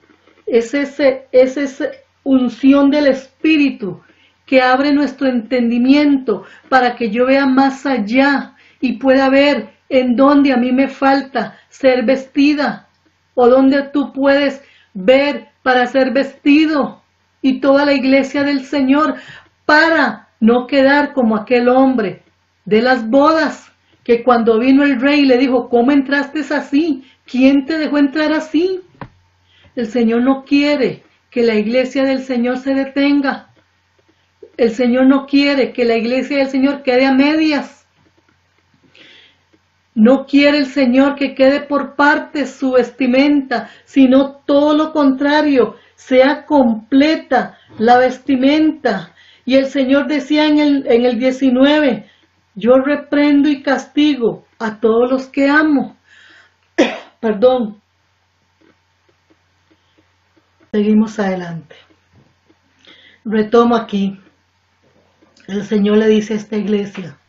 es esa unción del Espíritu que abre nuestro entendimiento para que yo vea más allá y pueda ver en dónde a mí me falta ser vestida o dónde tú puedes ver para ser vestido, y toda la iglesia del Señor, para no quedar como aquel hombre de las bodas, que cuando vino el rey le dijo, ¿cómo entraste así? ¿Quién te dejó entrar así? El Señor no quiere que la iglesia del Señor se detenga. El Señor no quiere que la iglesia del Señor quede a medias. No quiere el Señor que quede por partes su vestimenta, sino todo lo contrario, sea completa la vestimenta. Y el Señor decía en el 19, yo reprendo y castigo a todos los que amo. Perdón. Seguimos adelante. Retomo aquí. El Señor le dice a esta iglesia,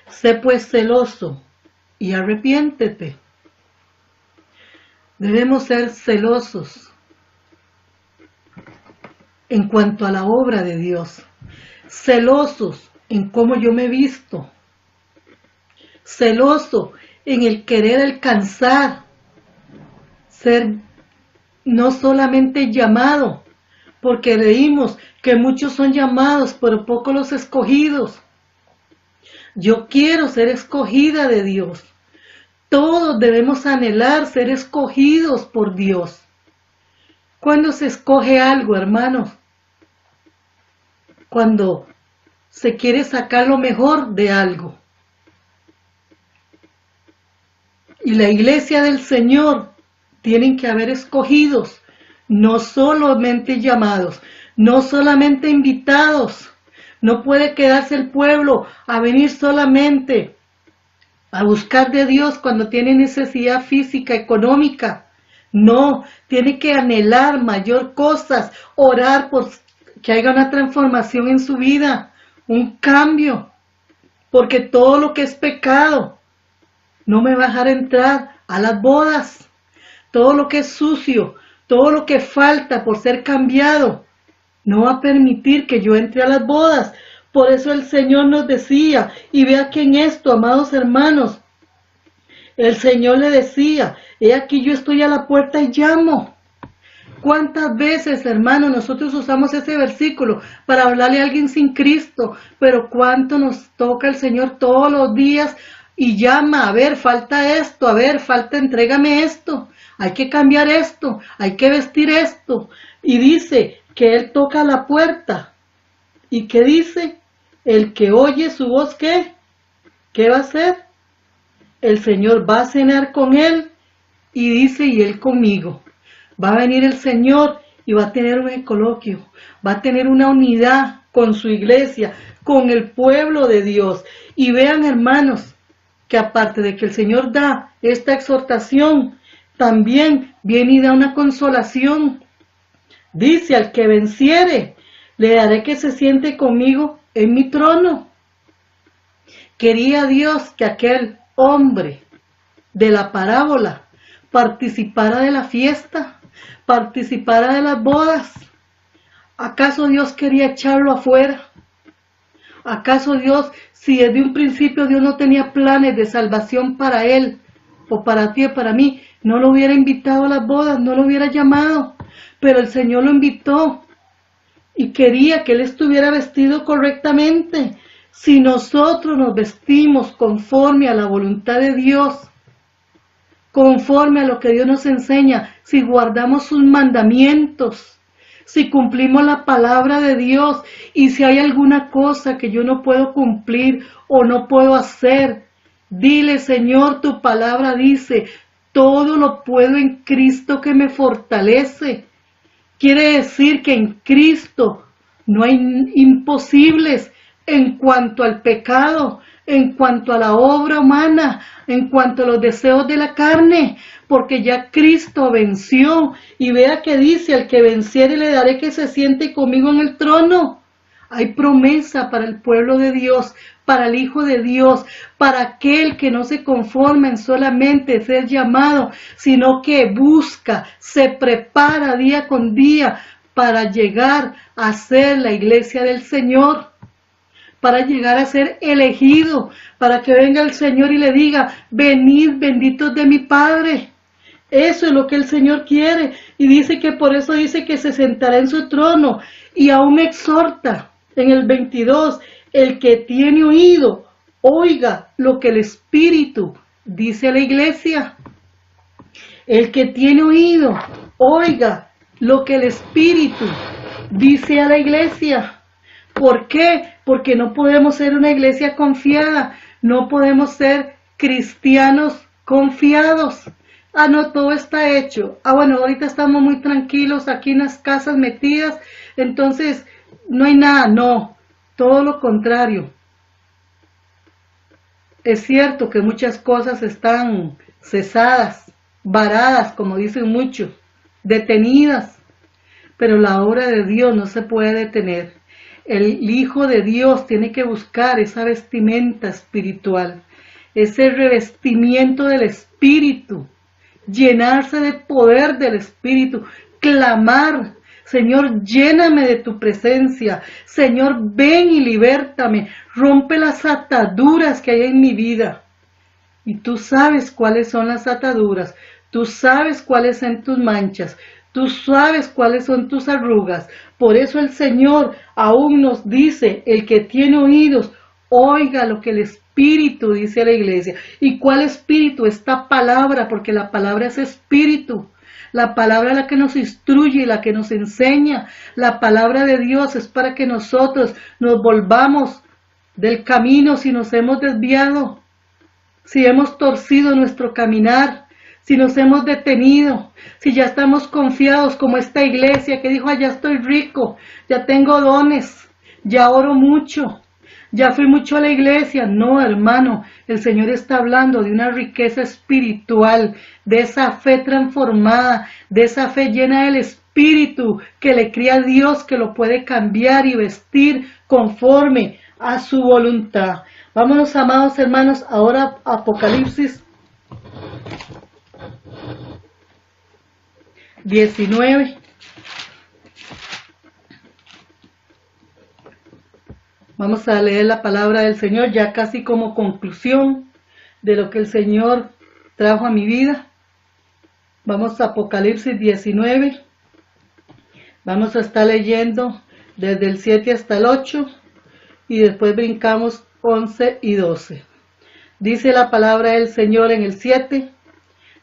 sé pues celoso y arrepiéntete. Debemos ser celosos en cuanto a la obra de Dios, celosos en cómo yo me visto, celoso en el querer alcanzar, ser no solamente llamado, porque leímos que muchos son llamados, pero pocos los escogidos. Yo quiero ser escogida de Dios. Todos debemos anhelar ser escogidos por Dios. ¿Cuándo se escoge algo, hermanos? Cuando se quiere sacar lo mejor de algo. Y la iglesia del Señor tienen que haber escogidos, no solamente llamados, no solamente invitados. No puede quedarse el pueblo a venir solamente a buscar de Dios cuando tiene necesidad física, económica. No, tiene que anhelar mayor cosas, orar por que haya una transformación en su vida, un cambio, porque todo lo que es pecado no me va a dejar entrar a las bodas. Todo lo que es sucio, todo lo que falta por ser cambiado, no va a permitir que yo entre a las bodas. Por eso el Señor nos decía, y vea que en esto, amados hermanos, el Señor le decía, he aquí yo estoy a la puerta y llamo. ¿Cuántas veces, hermanos, nosotros usamos ese versículo para hablarle a alguien sin Cristo? Pero cuánto nos toca el Señor todos los días y llama, a ver, falta esto, a ver, falta, entrégame esto, hay que cambiar esto, hay que vestir esto. Y dice que Él toca la puerta. ¿Y qué dice? El que oye su voz, ¿qué? ¿Qué va a hacer? El Señor va a cenar con él y dice, y él conmigo. Va a venir el Señor y va a tener un coloquio, va a tener una unidad con su iglesia, con el pueblo de Dios. Y vean, hermanos, que aparte de que el Señor da esta exhortación, también viene y da una consolación. Dice, al que venciere, le daré que se siente conmigo en mi trono. Quería Dios que aquel hombre de la parábola participara de la fiesta, participara de las bodas. ¿Acaso Dios quería echarlo afuera? ¿Acaso Dios, si desde un principio Dios no tenía planes de salvación para él, o para ti o para mí, no lo hubiera invitado a las bodas, no lo hubiera llamado? Pero el Señor lo invitó y quería que él estuviera vestido correctamente. Si nosotros nos vestimos conforme a la voluntad de Dios, conforme a lo que Dios nos enseña, si guardamos sus mandamientos, si cumplimos la palabra de Dios, y si hay alguna cosa que yo no puedo cumplir o no puedo hacer, dile, Señor, tu palabra dice, todo lo puedo en Cristo que me fortalece. Quiere decir que en Cristo no hay imposibles en cuanto al pecado, en cuanto a la obra humana, en cuanto a los deseos de la carne, porque ya Cristo venció. Y vea que dice, al que venciere le daré que se siente conmigo en el trono. Hay promesa para el pueblo de Dios, para el Hijo de Dios, para aquel que no se conforma en solamente ser llamado, sino que busca, se prepara día con día para llegar a ser la iglesia del Señor, para llegar a ser elegido, para que venga el Señor y le diga, venid benditos de mi Padre. Eso es lo que el Señor quiere, y dice que por eso dice que se sentará en su trono, y aún exhorta en el 22, el que tiene oído, oiga lo que el Espíritu dice a la iglesia. El que tiene oído, oiga lo que el Espíritu dice a la iglesia. ¿Por qué? Porque no podemos ser una iglesia confiada, no podemos ser cristianos confiados. Ah, no, todo está hecho. Ah, bueno, ahorita estamos muy tranquilos aquí en las casas metidas, entonces no hay nada. No, todo lo contrario. Es cierto que muchas cosas están cesadas, varadas, como dicen muchos, detenidas, pero la obra de Dios no se puede detener. El Hijo de Dios tiene que buscar esa vestimenta espiritual, ese revestimiento del Espíritu, llenarse de poder del Espíritu, clamar, Señor, lléname de tu presencia, Señor, ven y libértame, rompe las ataduras que hay en mi vida. Y tú sabes cuáles son las ataduras, tú sabes cuáles son tus manchas, tú sabes cuáles son tus arrugas. Por eso el Señor aún nos dice, el que tiene oídos, oiga lo que el Espíritu dice a la iglesia. ¿Y cuál Espíritu? Esta palabra, porque la palabra es Espíritu. La palabra es la que nos instruye y la que nos enseña. La palabra de Dios es para que nosotros nos volvamos del camino si nos hemos desviado, si hemos torcido nuestro caminar, si nos hemos detenido, si ya estamos confiados como esta iglesia que dijo, ya estoy rico, ya tengo dones, ya oro mucho, ya fui mucho a la iglesia. No, hermano, el Señor está hablando de una riqueza espiritual, de esa fe transformada, de esa fe llena del Espíritu, que le crea a Dios, que lo puede cambiar y vestir conforme a su voluntad. Vámonos, amados hermanos, ahora a Apocalipsis 19. Vamos a leer la palabra del Señor ya casi como conclusión de lo que el Señor trajo a mi vida. Vamos a Apocalipsis 19. Vamos a estar leyendo desde el 7 hasta el 8 y después brincamos 11 y 12. Dice la palabra del Señor en el 7: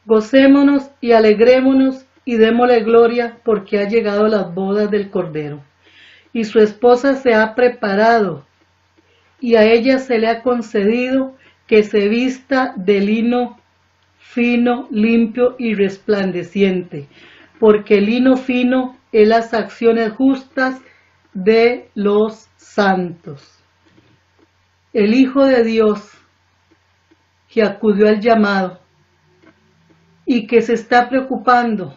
gocémonos y alegrémonos y démosle gloria, porque ha llegado las bodas del Cordero, y su esposa se ha preparado, y a ella se le ha concedido que se vista de lino fino, limpio y resplandeciente, porque el lino fino es las acciones justas de los santos. El Hijo de Dios, que acudió al llamado y que se está preocupando,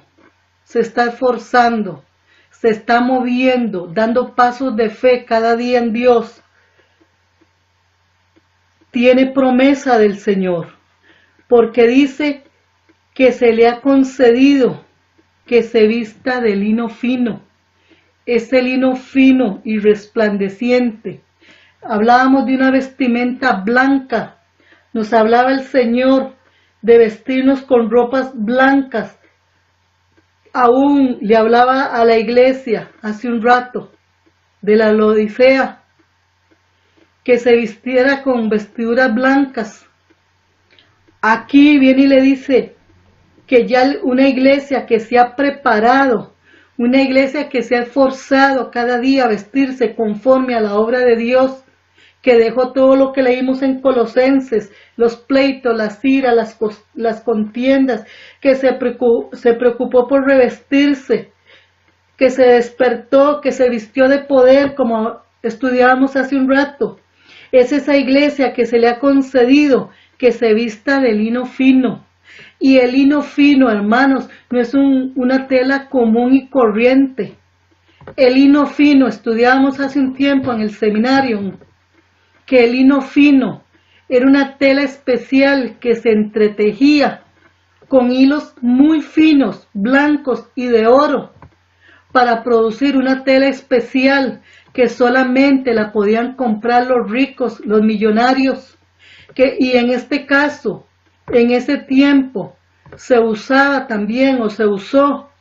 se está esforzando, se está moviendo, dando pasos de fe cada día en Dios, tiene promesa del Señor, porque dice que se le ha concedido que se vista de lino fino, ese lino fino y resplandeciente. Hablábamos de una vestimenta blanca, nos hablaba el Señor de vestirnos con ropas blancas. Aún le hablaba a la iglesia hace un rato de la Laodicea, que se vistiera con vestiduras blancas. Aquí viene y le dice que ya una iglesia que se ha preparado, una iglesia que se ha esforzado cada día a vestirse conforme a la obra de Dios, que dejó todo lo que leímos en Colosenses, los pleitos, las iras, las contiendas, que se preocupó por revestirse, que se despertó, que se vistió de poder, como estudiábamos hace un rato. Es esa iglesia que se le ha concedido que se vista de lino fino. Y el lino fino, hermanos, no es una tela común y corriente. El lino fino, estudiábamos hace un tiempo en el seminario, que el lino fino era una tela especial que se entretejía con hilos muy finos, blancos y de oro, para producir una tela especial que solamente la podían comprar los ricos, los millonarios, y en este caso, en ese tiempo, se usaba también o se usó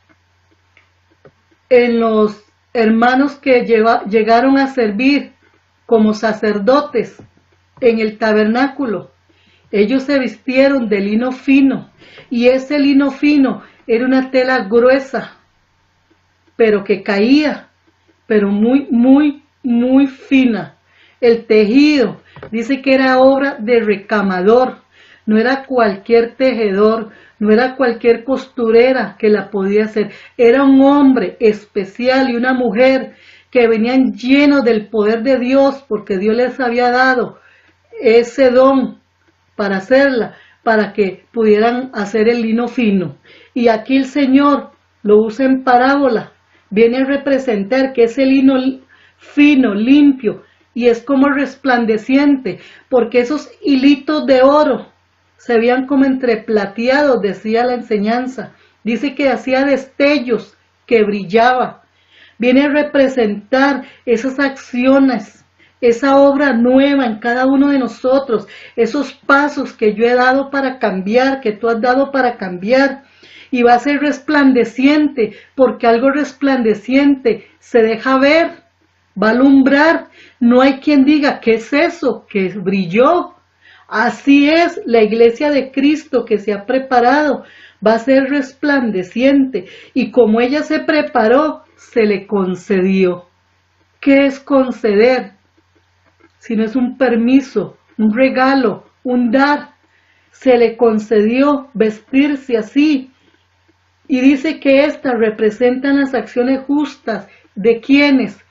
en los hermanos que llegaron a servir como sacerdotes en el tabernáculo. Ellos se vistieron de lino fino, y ese lino fino era una tela gruesa, pero que caía, pero muy, muy, muy fina. El tejido, dice que era obra de recamador, no era cualquier tejedor, no era cualquier costurera que la podía hacer, era un hombre especial y una mujer que venían llenos del poder de Dios, porque Dios les había dado ese don para hacerla, para que pudieran hacer el lino fino. Y aquí el Señor lo usa en parábola, viene a representar que ese lino fino, limpio, y es como resplandeciente, porque esos hilitos de oro se veían como entreplateados, decía la enseñanza. Dice que hacía destellos, que brillaba. Viene a representar esas acciones, esa obra nueva en cada uno de nosotros, esos pasos que yo he dado para cambiar, que tú has dado para cambiar, y va a ser resplandeciente, porque algo resplandeciente se deja ver, va a alumbrar. No hay quien diga, ¿qué es eso? Que brilló. Así es la iglesia de Cristo que se ha preparado, va a ser resplandeciente, y como ella se preparó, se le concedió. ¿Qué es conceder? Si no es un permiso, un regalo, un dar. Se le concedió vestirse así. Y dice que estas representan las acciones justas de quienes,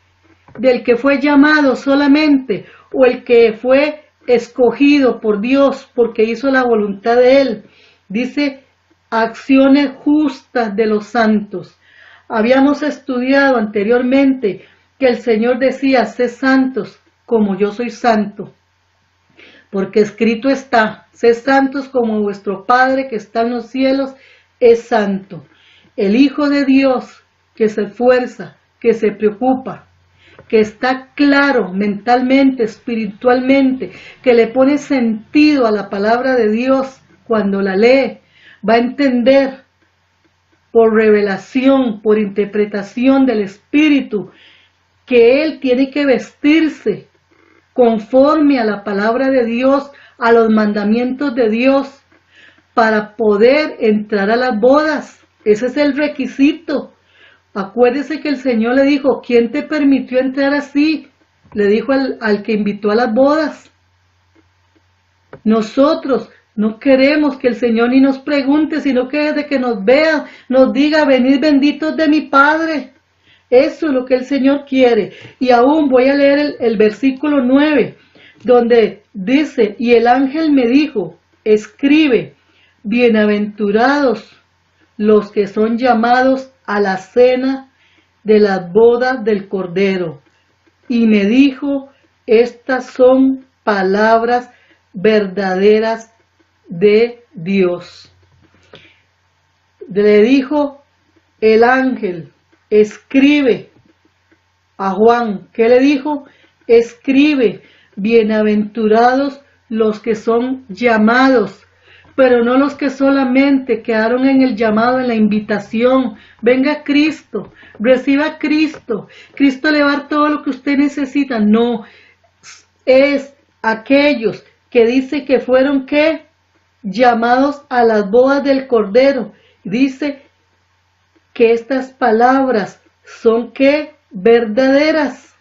del que fue llamado solamente, o el que fue escogido por Dios porque hizo la voluntad de Él. Dice acciones justas de los santos. Habíamos estudiado anteriormente que el Señor decía, sé santos como yo soy santo, porque escrito está, sé santos como vuestro Padre que está en los cielos es santo. El Hijo de Dios que se esfuerza, que se preocupa, que está claro mentalmente, espiritualmente, que le pone sentido a la palabra de Dios cuando la lee, va a entender por revelación, por interpretación del Espíritu, que él tiene que vestirse conforme a la palabra de Dios, a los mandamientos de Dios, para poder entrar a las bodas. Ese es el requisito. Acuérdese que el Señor le dijo, ¿quién te permitió entrar así? Le dijo al que invitó a las bodas. Nosotros no queremos que el Señor ni nos pregunte, sino que desde que nos vea, nos diga, venid benditos de mi Padre. Eso es lo que el Señor quiere. Y aún voy a leer el versículo 9, donde dice, y el ángel me dijo, escribe, bienaventurados los que son llamados a la cena de las bodas del Cordero. Y me dijo, estas son palabras verdaderas de Dios. Le dijo el ángel, escribe a Juan. ¿Qué le dijo? Escribe, bienaventurados los que son llamados, pero no los que solamente quedaron en el llamado, en la invitación. Venga Cristo, reciba a Cristo, Cristo le va a dar todo lo que usted necesita. No, es aquellos que dice que fueron ¿qué? Llamados a las bodas del Cordero. Dice que estas palabras son ¿qué? Verdaderas.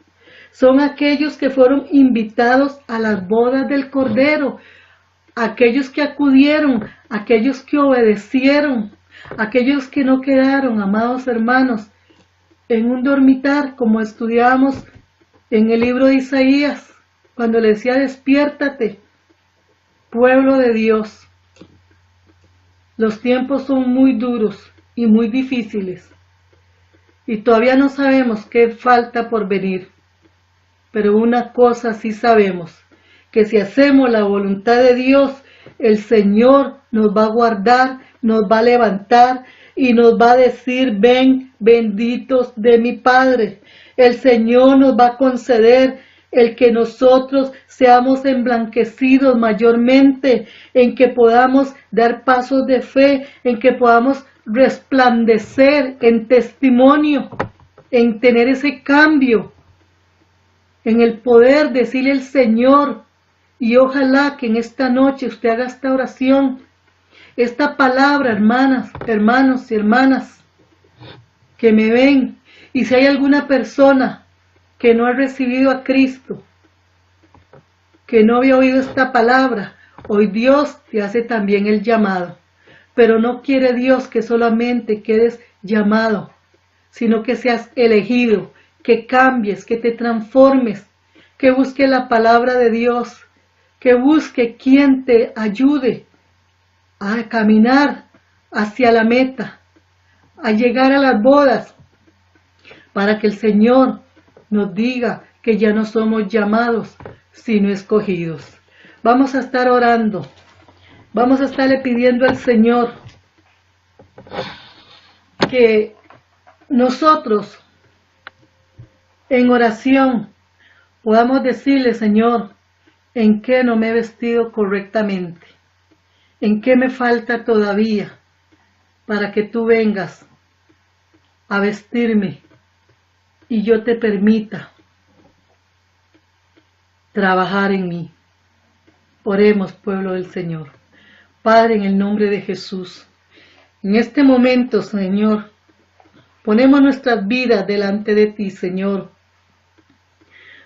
Son aquellos que fueron invitados a las bodas del Cordero, aquellos que acudieron, aquellos que obedecieron, aquellos que no quedaron, amados hermanos, en un dormitar, como estudiamos en el libro de Isaías, cuando le decía, despiértate, pueblo de Dios. Los tiempos son muy duros y muy difíciles, y todavía no sabemos qué falta por venir, pero una cosa sí sabemos, que si hacemos la voluntad de Dios, el Señor nos va a guardar, nos va a levantar y nos va a decir, ven, benditos de mi Padre. El Señor nos va a conceder el que nosotros seamos emblanquecidos mayormente, en que podamos dar pasos de fe, en que podamos resplandecer en testimonio, en tener ese cambio, en el poder decirle al Señor. Y ojalá que en esta noche usted haga esta oración, esta palabra, hermanas, hermanos y hermanas que me ven. Y si hay alguna persona que no ha recibido a Cristo, que no había oído esta palabra, hoy Dios te hace también el llamado. Pero no quiere Dios que solamente quedes llamado, sino que seas elegido, que cambies, que te transformes, que busques la palabra de Dios, que busque quien te ayude a caminar hacia la meta, a llegar a las bodas, para que el Señor nos diga que ya no somos llamados, sino escogidos. Vamos a estar orando, vamos a estarle pidiendo al Señor que nosotros en oración podamos decirle, Señor, ¿en qué no me he vestido correctamente? ¿En qué me falta todavía para que tú vengas a vestirme y yo te permita trabajar en mí? Oremos, pueblo del Señor. Padre, en el nombre de Jesús, en este momento, Señor, ponemos nuestras vidas delante de ti, Señor,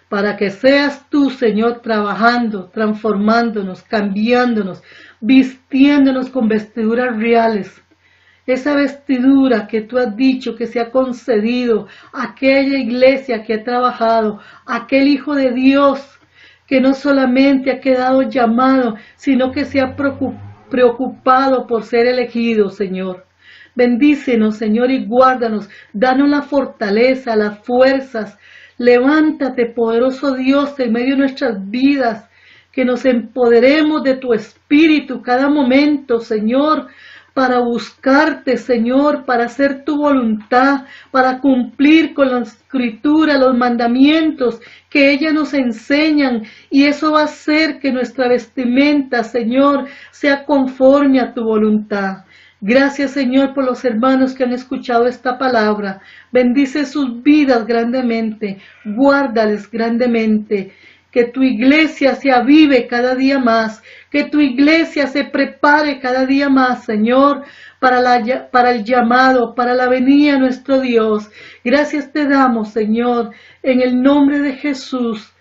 para que seas tú, Señor, trabajando, transformándonos, cambiándonos, vistiéndonos con vestiduras reales. Esa vestidura que tú has dicho que se ha concedido a aquella iglesia que ha trabajado, aquel Hijo de Dios que no solamente ha quedado llamado, sino que se ha preocupado por ser elegido, Señor. Bendícenos, Señor, y guárdanos. Danos la fortaleza, las fuerzas. Levántate, poderoso Dios, en medio de nuestras vidas, que nos empoderemos de tu Espíritu cada momento, Señor, para buscarte, Señor, para hacer tu voluntad, para cumplir con la Escritura, los mandamientos que ellas nos enseñan, y eso va a hacer que nuestra vestimenta, Señor, sea conforme a tu voluntad. Gracias, Señor, por los hermanos que han escuchado esta palabra. Bendice sus vidas grandemente, guárdales grandemente. Que tu iglesia se avive cada día más, que tu iglesia se prepare cada día más, Señor, para el llamado, para la venida de nuestro Dios. Gracias te damos, Señor, en el nombre de Jesús.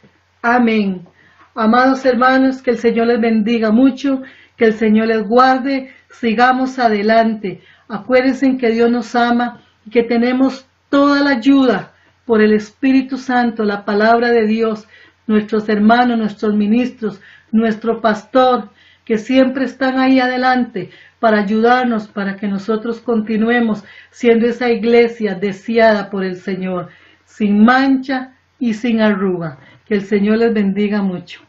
Amén. Amados hermanos, que el Señor les bendiga mucho, que el Señor les guarde. Sigamos adelante. Acuérdense que Dios nos ama y que tenemos toda la ayuda por el Espíritu Santo, la palabra de Dios, nuestros hermanos, nuestros ministros, nuestro pastor, que siempre están ahí adelante para ayudarnos, para que nosotros continuemos siendo esa iglesia deseada por el Señor, sin mancha y sin arruga. Que el Señor les bendiga mucho.